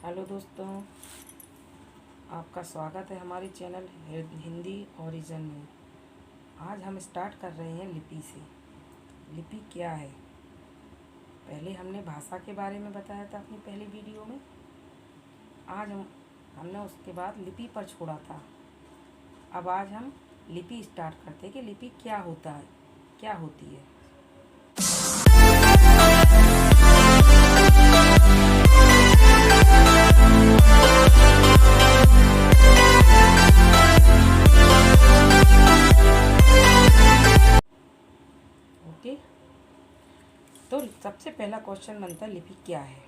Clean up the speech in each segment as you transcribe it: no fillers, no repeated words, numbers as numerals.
Hello दोस्तों, आपका स्वागत है हमारे चैनल हिंदी ओरिजिन में। आज हम स्टार्ट कर रहे हैं लिपि से। लिपि क्या है? पहले हमने भाषा के बारे में बताया था अपनी पहली वीडियो में। आज हमने उसके बाद लिपि पर छोड़ा था। अब आज हम लिपि स्टार्ट करते हैं कि लिपि क्या होता है, क्या होती है। ओके, तो सबसे पहला क्वेश्चन बनता है लिपि क्या है।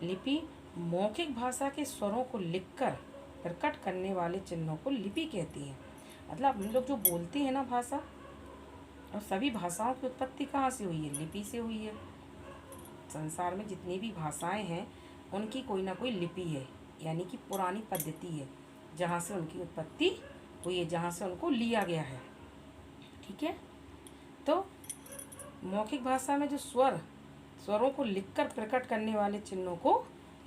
लिपि मौखिक भाषा के स्वरों को लिखकर प्रकट करने वाले चिन्हों को लिपि कहती हैं। मतलब हम लोग जो बोलते हैं ना भाषा, और सभी भाषाओं की उत्पत्ति कहाँ से हुई है? लिपि से हुई है। संसार में जितनी भी भाषाएं हैं उनकी कोई ना कोई लिपि है, यानी कि पुरानी पद्धति है जहाँ से उनकी उत्पत्ति हुई है, जहाँ से उनको लिया गया है। ठीक है, तो मौखिक भाषा में जो स्वरों को लिखकर प्रकट करने वाले चिन्हों को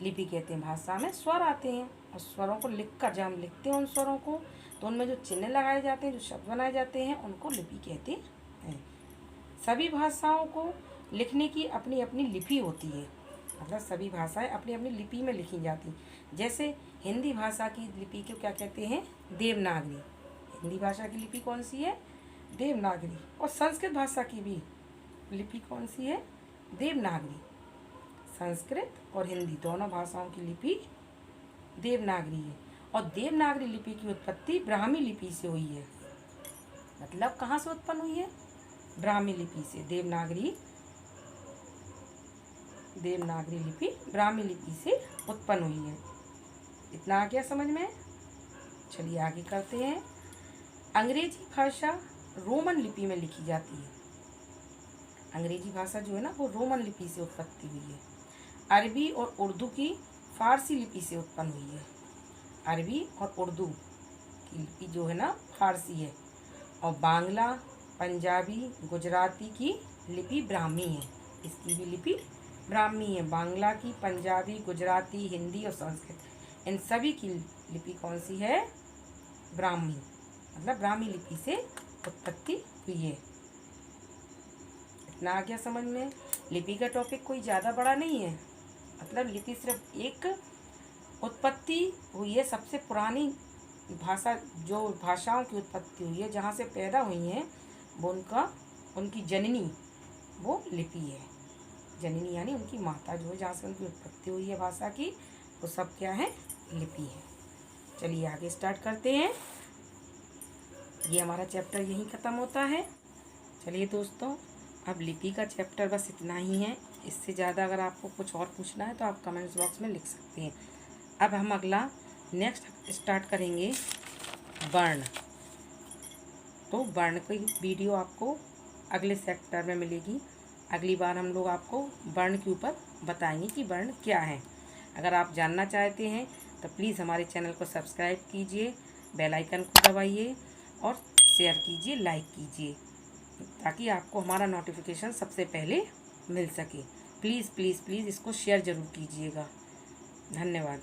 लिपि कहते हैं। भाषा में स्वर आते हैं और स्वरों को लिखकर जब हम लिखते हैं उन स्वरों को, तो उनमें जो चिन्ह लगाए जाते हैं, जो शब्द बनाए जाते हैं, उनको लिपि कहते हैं। सभी भाषाओं को लिखने की अपनी अपनी लिपि होती है। मतलब सभी भाषाएं अपनी अपनी लिपि में लिखी जाती हैं। जैसे हिंदी भाषा की लिपि को क्या कहते हैं? देवनागरी। हिंदी भाषा की लिपि कौन सी है? देवनागरी। और संस्कृत भाषा की भी लिपि कौन सी है? देवनागरी। संस्कृत और हिंदी दोनों भाषाओं की लिपि देवनागरी है। और देवनागरी लिपि की उत्पत्ति ब्राह्मी लिपि से हुई है। मतलब कहाँ से उत्पन्न हुई है? ब्राह्मी लिपि से। देवनागरी लिपि ब्राह्मी लिपि से उत्पन्न हुई है। इतना आ गया समझ में? चलिए आगे करते हैं। अंग्रेजी भाषा रोमन लिपि में लिखी जाती है। अंग्रेजी भाषा जो है ना, वो रोमन लिपि से उत्पत्ति हुई है। अरबी और उर्दू की फारसी लिपि से उत्पन्न हुई है। अरबी और उर्दू की लिपि जो है ना, फारसी है। और बांग्ला, पंजाबी, गुजराती की लिपि ब्राह्मी है। इसकी भी लिपि ब्राह्मी है। बांग्ला की, पंजाबी, गुजराती, हिंदी और संस्कृत, इन सभी की लिपि कौन सी है? ब्राह्मी। मतलब ब्राह्मी लिपि से उत्पत्ति हुई है। इतना आ गया समझ में? लिपि का टॉपिक कोई ज़्यादा बड़ा नहीं है। मतलब लिपि सिर्फ एक उत्पत्ति हुई है। सबसे पुरानी भाषा, जो भाषाओं की उत्पत्ति हुई है, जहाँ से पैदा हुई हैं, वो उनकी जननी वो लिपि है। जननी यानी उनकी माता जो है, जहाँ से उनकी उत्पत्ति हुई है भाषा की, वो सब क्या है? लिपि है। चलिए आगे स्टार्ट करते हैं। ये हमारा चैप्टर यहीं ख़त्म होता है। चलिए दोस्तों, अब लिपि का चैप्टर बस इतना ही है। इससे ज़्यादा अगर आपको कुछ और पूछना है तो आप कमेंट्स बॉक्स में लिख सकते हैं। अब हम अगला नेक्स्ट स्टार्ट करेंगे वर्ण। तो वर्ण की वीडियो आपको अगले चैप्टर में मिलेगी। अगली बार हम लोग आपको वर्ण के ऊपर बताएंगे कि वर्ण क्या है। अगर आप जानना चाहते हैं तो प्लीज़ हमारे चैनल को सब्सक्राइब कीजिए, बेल आइकन को दबाइए और शेयर कीजिए, लाइक कीजिए, ताकि आपको हमारा नोटिफिकेशन सबसे पहले मिल सके। प्लीज़ प्लीज़ प्लीज़ इसको शेयर ज़रूर कीजिएगा। धन्यवाद।